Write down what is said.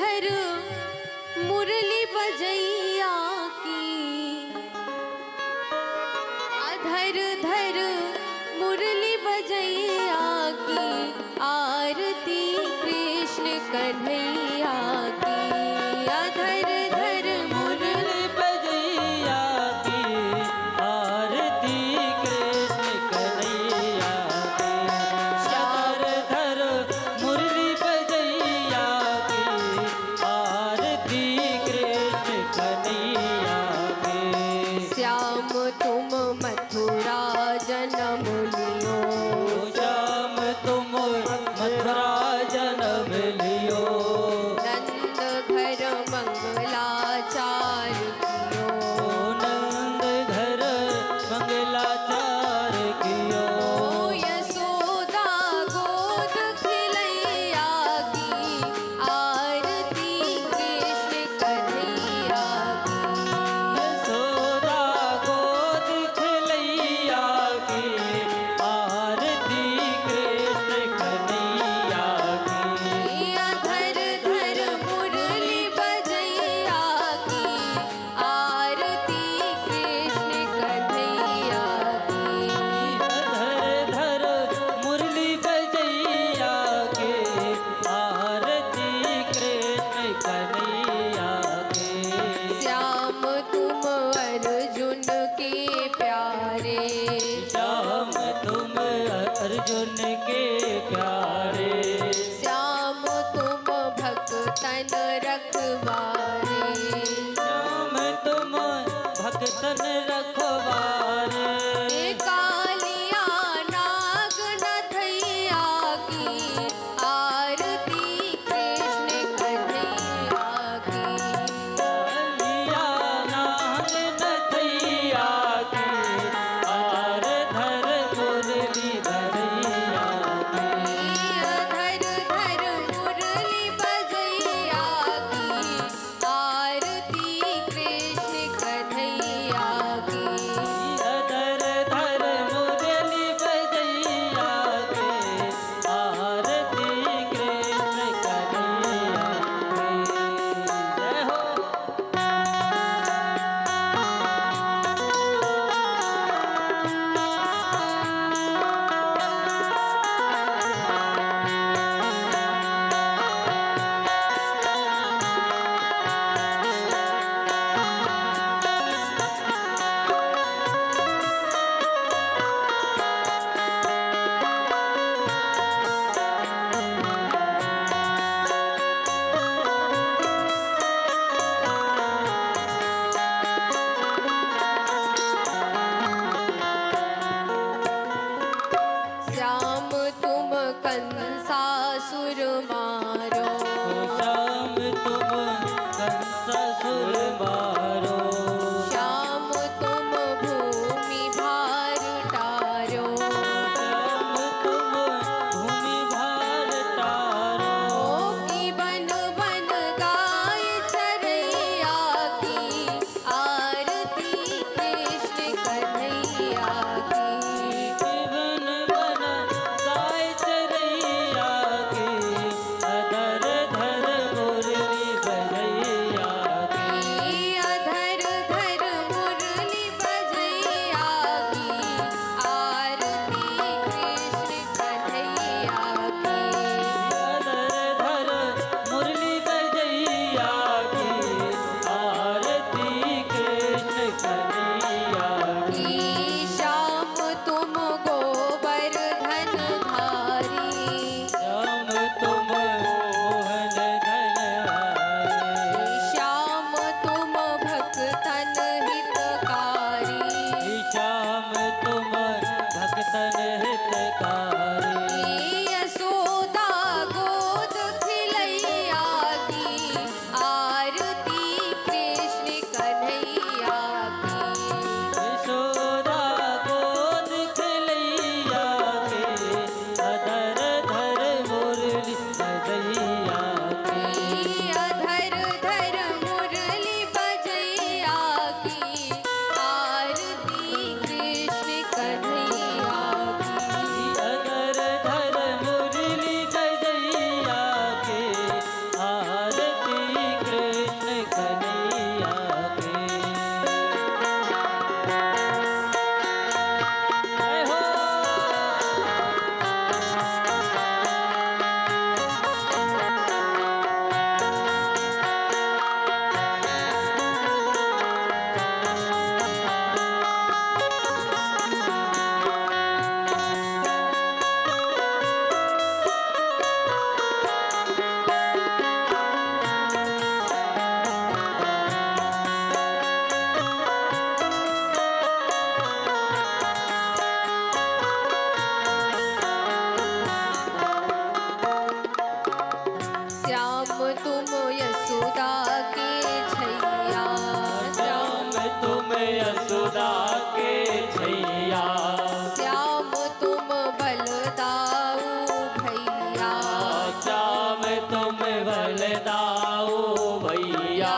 धर मुरली बजैया की, धर धर मुरली बजैया की, आरती कृष्ण कन्हैया की। धर धर मुरली बजैया की, आरती कृष्ण कन्हैया की। धर धर मुरली बजैया की, आरती कृष्ण कन्हैया की। श्याम तुम मथुरा जन्म लियो, श्याम तुम मथुरा जन्म लियो। नंद घर मंगलाचार कियो, नंद घर मंगलाचार कियो। यशोदा गोद खिलैया की, आरती कृष्ण कन्हैया की। यशोदा गोद खिलैया की, आरती कृष्ण कन्हैया की। धर धर मुरली बजैया की, आरती कृष्ण कन्हैया की। धर धर मुरली बजैया के, आरती कृष्ण कन्हैया के। श्याम तुम अर्जुन के प्यारे, श्याम तुम अर्जुन के प्यारे। श्याम तुम भक्तन रखवारे, श्याम तुम भक्तन रखवारे। कालिया नाग नथैया की, आरती कृष्ण कन्हैया की। लिया नाग नथैया की, आर धर मुरली बजैया की। धर धर मुरली बजैया की, आरती कृष्ण कन्हैया की। धर धर मुरली बजैया के, आरती कृष्ण कन्हैया की। जय हो। श्याम तुम कंसासुर मारो, श्याम तुम कंसासुर मारो। श्याम तुम भूमि भार टारो, श्याम तुम भूमि भार टारो। की बन बन गाय चरैया की, आरती कृष्ण कन्हैया की। जीवन बन गाय चरैया की, धर धर मुरली बजैया तुम यशोदा के छैया श्याम तुम यशोदा के छैया श्याम तुम बलदाऊ भैया श्याम तुम बलदाऊ भैया